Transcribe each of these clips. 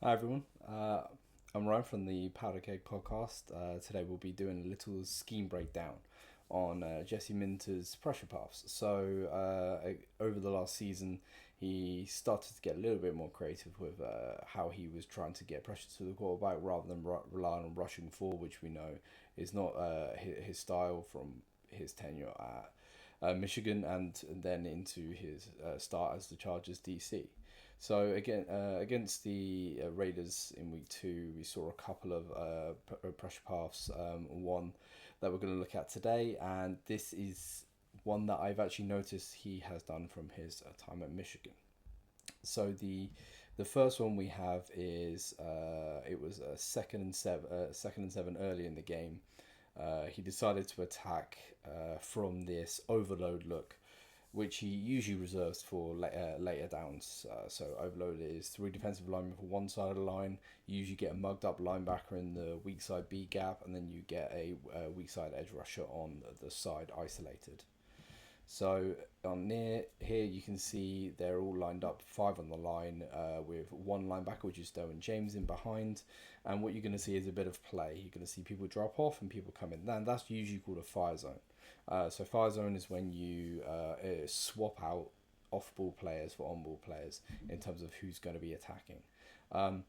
Hi everyone, I'm Ryan from the Powder Keg podcast. Today we'll be doing a little scheme breakdown on Jesse Minter's pressure paths. Over the last season, he started to get a little bit more creative with how he was trying to get pressure to the quarterback rather than relying on rushing forward, which we know is not his style from his tenure at Michigan and then into his start as the Chargers DC. So again, against the Raiders in week two, we saw a couple of pressure paths. One that we're going to look at today, and this is one that I've actually noticed he has done from his time at Michigan. So the first one we have is it was a second and seven early in the game. He decided to attack from this overload look, which he usually reserves for later downs. So overload is three defensive linemen for one side of the line. You usually get a mugged up linebacker in the weak side B gap, and then you get a weak side edge rusher on the side isolated. So on near here, you can see they're all lined up five on the line with one linebacker, which is Derwin James, in behind. And what you're going to see is a bit of play. You're going to see people drop off and people come in. And that's usually called a fire zone. So fire zone is when you swap out off-ball players for on-ball players in terms of who's going to be attacking. Um,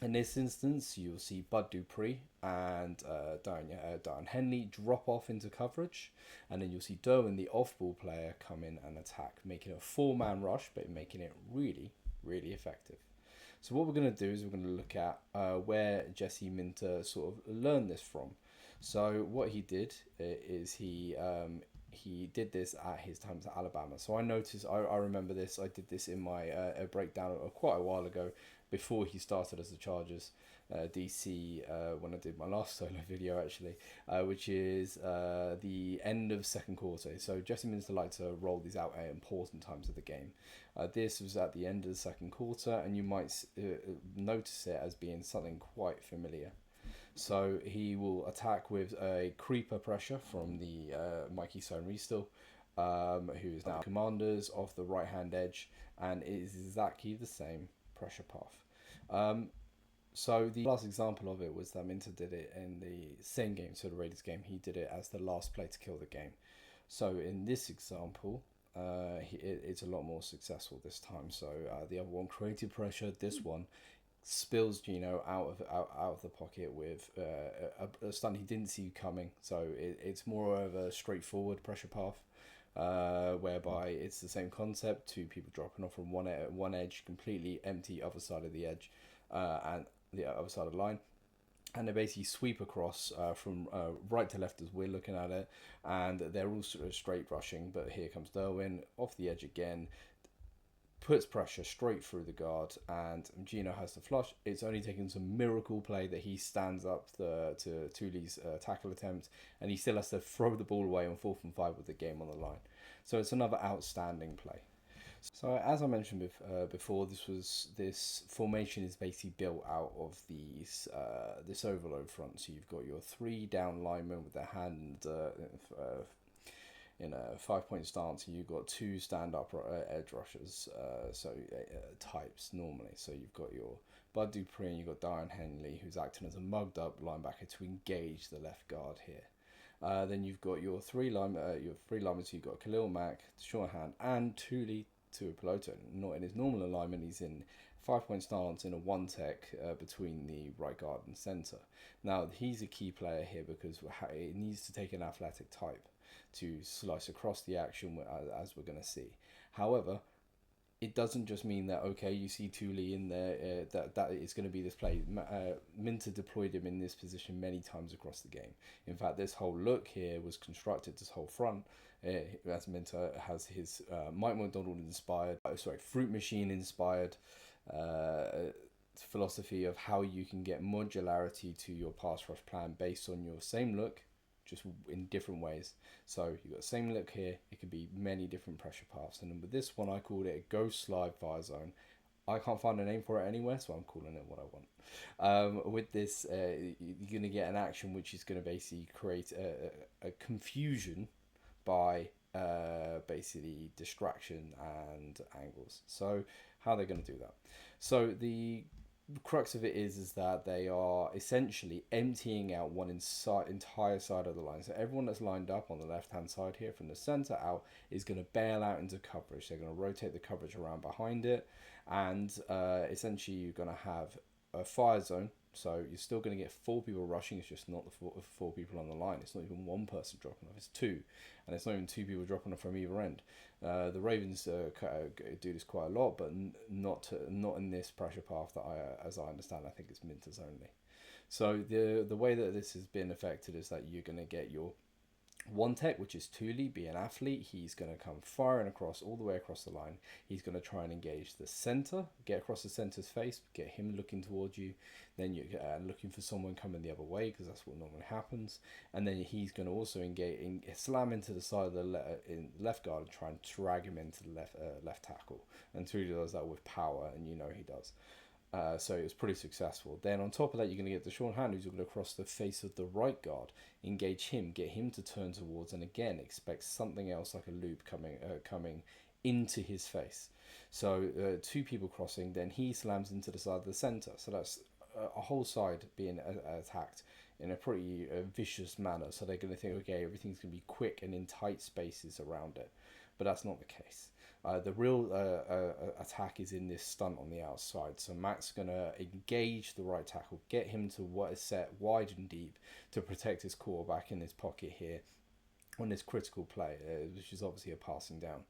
in this instance, you'll see Bud Dupree and Darren Henley drop off into coverage, and then you'll see Derwin, the off-ball player, come in and attack, making it a four-man rush, but making it really, really effective. So what we're going to do is we're going to look at where Jesse Minter sort of learned this from. So what he did is he did this at his times at Alabama. So I noticed, I remember this, I did this in my breakdown quite a while ago before he started as the Chargers DC when I did my last solo video actually, which is the end of second quarter. So Jesse Minster liked to roll these out at important times of the game. This was at the end of the second quarter, and you might notice it as being something quite familiar. So he will attack with a creeper pressure from the Mikey Stone who is now commanders off the right hand edge, and it is exactly the same pressure path. So the last example of it was that Minter did it in the same game, so the Raiders game. He did it as the last play to kill the game. So in this example, it's a lot more successful this time. So the other one created pressure. This one spills Gino out of the pocket with a stun he didn't see coming. So it's more of a straightforward pressure path, whereby it's the same concept: two people dropping off from one edge, completely empty other side of the edge, and the other side of the line. And they basically sweep across from right to left as we're looking at it, and they're all sort of straight rushing. But here comes Derwin off the edge again, puts pressure straight through the guard, and Gino has the flush. It's only taken some miracle play that he stands up to Thule's tackle attempt, and he still has to throw the ball away on 4th and 5 with the game on the line. So it's another outstanding play. So as I mentioned before, this formation is basically built out of this overload front. So you've got your three down linemen with their hand in a 5 point stance, and you've got two stand up edge rushers, types normally. So you've got your Bud Dupree and you've got Darren Henley, who's acting as a mugged up linebacker to engage the left guard here. Then you've got your three linemen. So you've got Khalil Mack, Shorehand, and Thule Tuipulotu. Not in his normal alignment. He's in 5 point stance in a one tech between the right guard and center. Now he's a key player here because it needs to take an athletic type to slice across the action, as we're going to see. However, it doesn't just mean that, okay, you see Thule in there, that it's going to be this play. Minter deployed him in this position many times across the game. In fact, this whole look here was constructed, this whole front, as Minter has his Mike McDonald inspired, Fruit Machine inspired philosophy of how you can get modularity to your pass rush plan based on your same look, just in different ways. So you've got the same look here, it could be many different pressure paths. And with this one, I called it a ghost slide fire zone. I can't find a name for it anywhere, so I'm calling it what I want. With this, you're going to get an action which is going to basically create a confusion by basically distraction and angles. So how they're going to do that? So the crux of it is that they are essentially emptying out entire side of the line. So everyone that's lined up on the left hand side here from the center out is going to bail out into coverage. They're going to rotate the coverage around behind it, and essentially you're going to have a fire zone. So you're still going to get 4 people rushing. It's just not the four people on the line. It's not even one person dropping off. It's two, and it's not even 2 people dropping off from either end. The Ravens do this quite a lot, but not in this pressure path that as I understand, I think it's Minter's only. So the way that this has been affected is that you're going to get your one tech, which is Thule, be an athlete. He's going to come firing across all the way across the line. He's going to try and engage the center, get across the center's face, get him looking towards you. Then you're looking for someone coming the other way, because that's what normally happens. And then he's going to also slam into the side of the left guard and try and drag him into the left tackle. And Thule does that with power, and you know he does. So it was pretty successful. Then on top of that, you're going to get Deshaun Hand, who's going to cross the face of the right guard, engage him, get him to turn towards, and again expect something else like a loop coming into his face. So 2 people crossing, then he slams into the side of the center. So that's a whole side being attacked in a pretty vicious manner. So they're going to think, okay, everything's going to be quick and in tight spaces around it, but that's not the case. The real attack is in this stunt on the outside. So Mac's going to engage the right tackle, get him to what is set wide and deep to protect his quarterback in his pocket here on this critical play, which is obviously a passing down.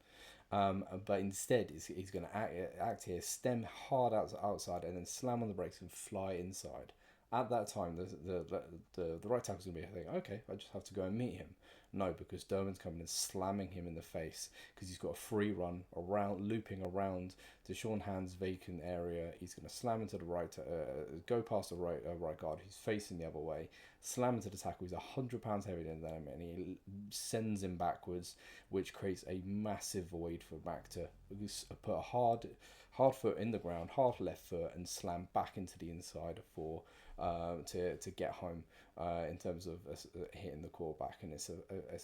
But instead, he's going to act here, stem hard outside, and then slam on the brakes and fly inside. At that time, the right tackle's going to be thinking, okay, I just have to go and meet him. No, because Derwin's coming and slamming him in the face because he's got a free run around, looping around Deshaun Hand's vacant area. He's going to slam into the right, go past the right guard who's facing the other way, slam into the tackle. He's 100 pounds heavier than them, and he sends him backwards, which creates a massive void for Mac to put a hard foot in the ground, hard left foot, and slam back into the inside for to get home in terms of hitting the quarterback. And it's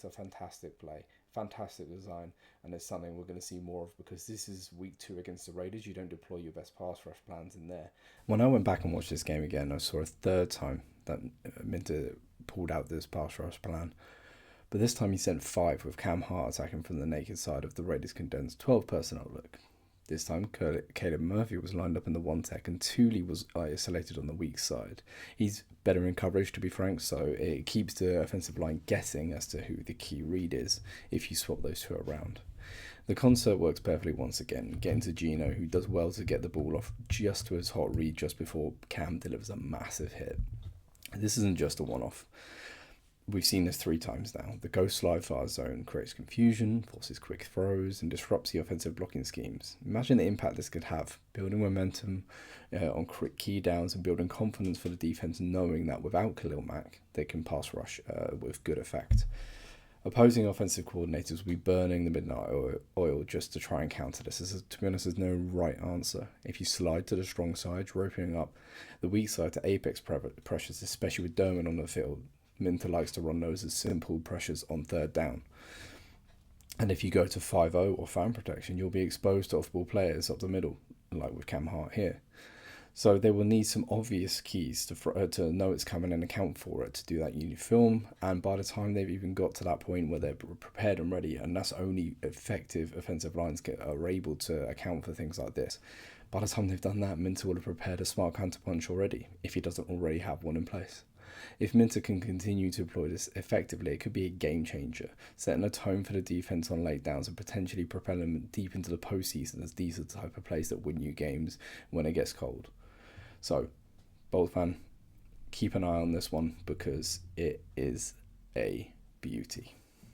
a fantastic play, fantastic design, and it's something we're going to see more of, because this is week 2 against the Raiders. You don't deploy your best pass rush plans in there. When I went back and watched this game again, I saw a third time that Minter pulled out this pass rush plan. But this time he sent 5 with Cam Hart attacking from the naked side of the Raiders' condensed 12 personnel look. This time, Caleb Murphy was lined up in the one tech, and Thule was isolated on the weak side. He's better in coverage, to be frank, so it keeps the offensive line guessing as to who the key read is if you swap those two around. The concert works perfectly once again, getting to Gino, who does well to get the ball off just to his hot read just before Cam delivers a massive hit. This isn't just a one-off. We've seen this 3 times now. The ghost slide fire zone creates confusion, forces quick throws, and disrupts the offensive blocking schemes. Imagine the impact this could have, building momentum on quick key downs and building confidence for the defense, knowing that without Khalil Mack, they can pass rush with good effect. Opposing offensive coordinators will be burning the midnight oil just to try and counter this. To be honest, there's no right answer. If you slide to the strong side, roping up the weak side to apex pressures, especially with Derwin on the field, Minter likes to run those as simple pressures on third down. And if you go to 5-0 or fan protection, you'll be exposed to off-ball players up the middle, like with Cam Hart here. So they will need some obvious keys to know it's coming and account for it. To do that, you need film, and by the time they've even got to that point where they're prepared and ready, and that's only effective offensive lines are able to account for things like this. By the time they've done that, Minter will have prepared a smart counterpunch already, if he doesn't already have one in place. If Minter can continue to deploy this effectively, it could be a game changer, setting a tone for the defense on late downs and potentially propelling them deep into the postseason, as these are the type of plays that win you games when it gets cold. So, Bold fan, keep an eye on this one because it is a beauty.